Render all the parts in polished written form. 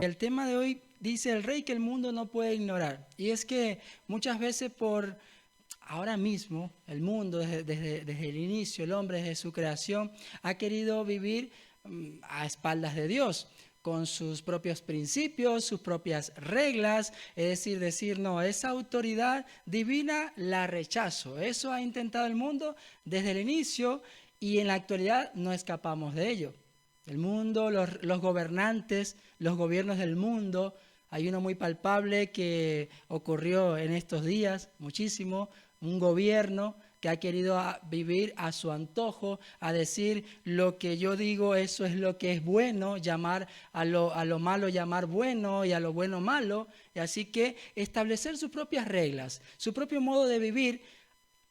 El tema de hoy dice el rey que el mundo no puede ignorar. Y es que muchas veces ahora mismo, el mundo, desde el inicio, el hombre desde su creación, ha querido vivir a espaldas de Dios, con sus propios principios, sus propias reglas, es decir, no, esa autoridad divina la rechazo. Eso ha intentado el mundo desde el inicio y en la actualidad no escapamos de ello. El mundo, los gobernantes, los gobiernos del mundo, hay uno muy palpable que ocurrió en estos días, muchísimo, un gobierno que ha querido vivir a su antojo, a decir lo que yo digo, eso es lo que es bueno, llamar a lo malo llamar bueno y a lo bueno malo, y así que establecer sus propias reglas, su propio modo de vivir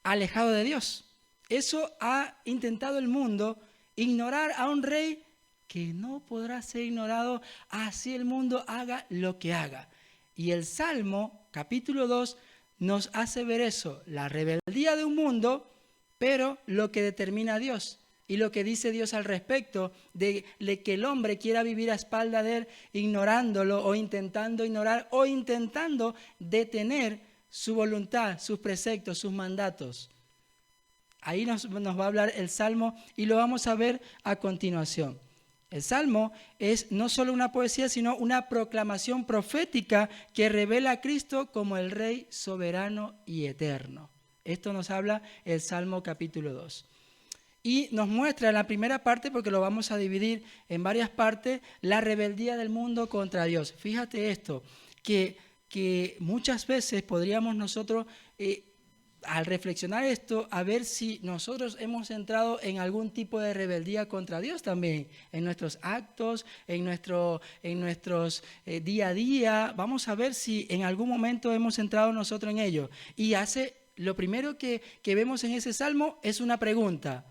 alejado de Dios. Eso ha intentado el mundo, ignorar a un rey que no podrá ser ignorado, así el mundo haga lo que haga. Y el Salmo, capítulo 2, nos hace ver eso, la rebeldía de un mundo, pero lo que determina a Dios y lo que dice Dios al respecto de que el hombre quiera vivir a espalda de él, ignorándolo o intentando ignorar o intentando detener su voluntad, sus preceptos, sus mandatos. Ahí nos va a hablar el Salmo y lo vamos a ver a continuación. El Salmo es no solo una poesía, sino una proclamación profética que revela a Cristo como el Rey soberano y eterno. Esto nos habla el Salmo capítulo 2. Y nos muestra en la primera parte, porque lo vamos a dividir en varias partes, la rebeldía del mundo contra Dios. Fíjate esto, que muchas veces podríamos nosotros... al reflexionar esto, a ver si nosotros hemos entrado en algún tipo de rebeldía contra Dios también, en nuestros actos, en nuestros día a día. Vamos a ver si en algún momento hemos entrado nosotros en ello. Y lo primero que vemos en ese salmo es una pregunta.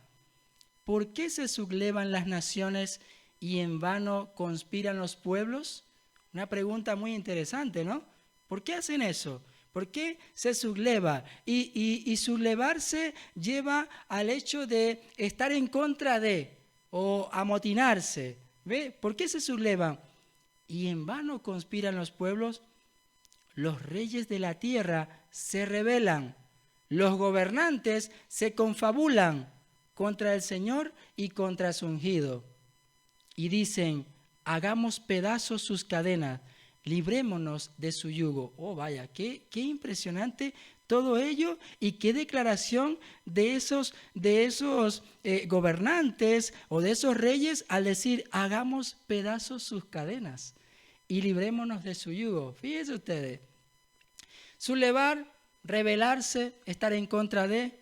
¿Por qué se sublevan las naciones y en vano conspiran los pueblos? Una pregunta muy interesante, ¿no? ¿Por qué hacen eso? ¿Por qué se subleva? Y sublevarse lleva al hecho de estar en contra de o amotinarse. ¿Ve? ¿Por qué se sublevan? Y en vano conspiran los pueblos. Los reyes de la tierra se rebelan. Los gobernantes se confabulan contra el Señor y contra su ungido. Y dicen, hagamos pedazos sus cadenas. Librémonos de su yugo. Oh, vaya, qué impresionante todo ello y qué declaración de esos gobernantes o de esos reyes al decir, hagamos pedazos sus cadenas y librémonos de su yugo. Fíjense ustedes, sublevar, rebelarse, estar en contra de,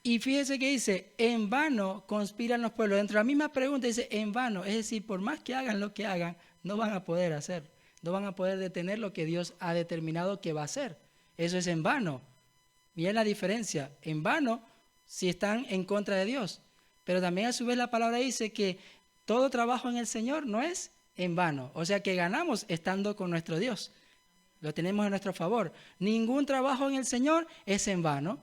y fíjense que dice, en vano conspiran los pueblos. Dentro de la misma pregunta dice, en vano, es decir, por más que hagan lo que hagan, no van a poder hacer. No van a poder detener lo que Dios ha determinado que va a hacer. Eso es en vano. Miren la diferencia. En vano si están en contra de Dios. Pero también a su vez la palabra dice que todo trabajo en el Señor no es en vano. O sea que ganamos estando con nuestro Dios. Lo tenemos a nuestro favor. Ningún trabajo en el Señor es en vano.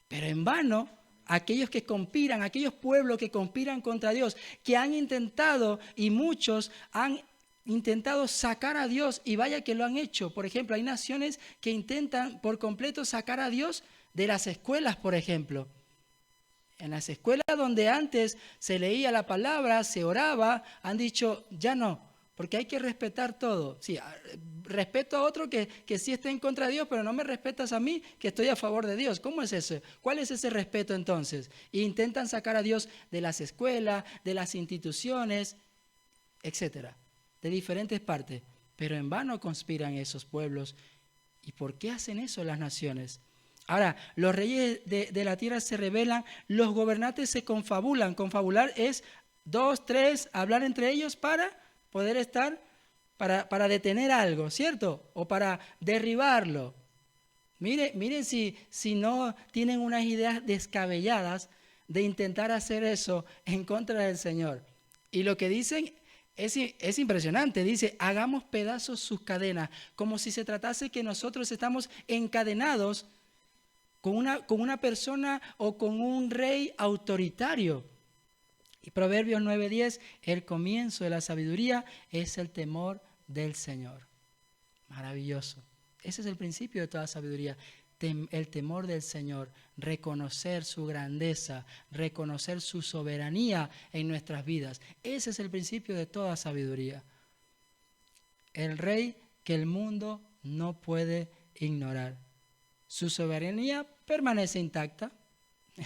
Pero en vano aquellos que conspiran, aquellos pueblos que conspiran contra Dios, que han intentado y muchos han intentado sacar a Dios, y vaya que lo han hecho. Por ejemplo, hay naciones que intentan por completo sacar a Dios de las escuelas, por ejemplo. En las escuelas donde antes se leía la palabra, se oraba, han dicho, ya no, porque hay que respetar todo. Sí, respeto a otro que sí está en contra de Dios, pero no me respetas a mí, que estoy a favor de Dios. ¿Cómo es eso? ¿Cuál es ese respeto entonces? E intentan sacar a Dios de las escuelas, de las instituciones, etcétera, de diferentes partes, pero en vano conspiran esos pueblos. ¿Y por qué hacen eso las naciones? Ahora, los reyes de la tierra se rebelan, los gobernantes se confabulan. Confabular es 2, 3, hablar entre ellos para poder estar, para detener algo, ¿cierto? O para derribarlo. Miren si no tienen unas ideas descabelladas de intentar hacer eso en contra del Señor. Y lo que dicen es impresionante, dice, hagamos pedazos sus cadenas, como si se tratase que nosotros estamos encadenados con una persona o con un rey autoritario. Y Proverbios 9:10, el comienzo de la sabiduría es el temor del Señor. Maravilloso. Ese es el principio de toda sabiduría. El temor del Señor, reconocer su grandeza, reconocer su soberanía en nuestras vidas. Ese es el principio de toda sabiduría. El Rey que el mundo no puede ignorar. Su soberanía permanece intacta.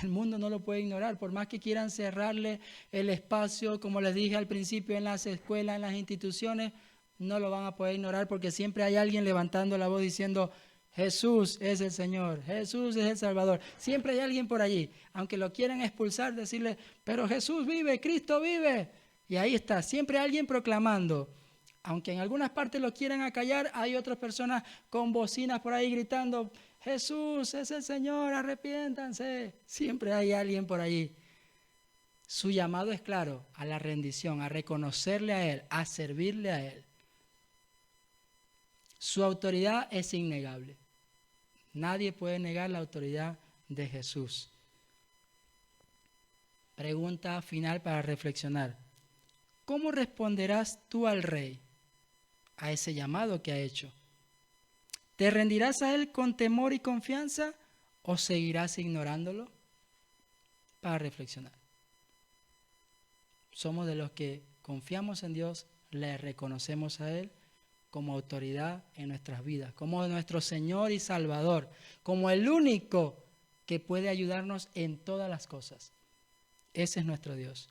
El mundo no lo puede ignorar, por más que quieran cerrarle el espacio, como les dije al principio, en las escuelas, en las instituciones, no lo van a poder ignorar porque siempre hay alguien levantando la voz diciendo: Jesús es el Señor, Jesús es el Salvador. Siempre hay alguien por allí, aunque lo quieran expulsar, decirle: pero Jesús vive, Cristo vive. Y ahí está, siempre hay alguien proclamando. Aunque en algunas partes lo quieran acallar, hay otras personas con bocinas por ahí gritando: Jesús es el Señor, arrepiéntanse. Siempre hay alguien por allí. Su llamado es claro, a la rendición, a reconocerle a Él, a servirle a Él. Su autoridad es innegable. Nadie puede negar la autoridad de Jesús. Pregunta final para reflexionar. ¿Cómo responderás tú al Rey, a ese llamado que ha hecho? ¿Te rendirás a Él con temor y confianza o seguirás ignorándolo? Para reflexionar. Somos de los que confiamos en Dios, le reconocemos a Él como autoridad en nuestras vidas, como nuestro Señor y Salvador, como el único que puede ayudarnos en todas las cosas. Ese es nuestro Dios.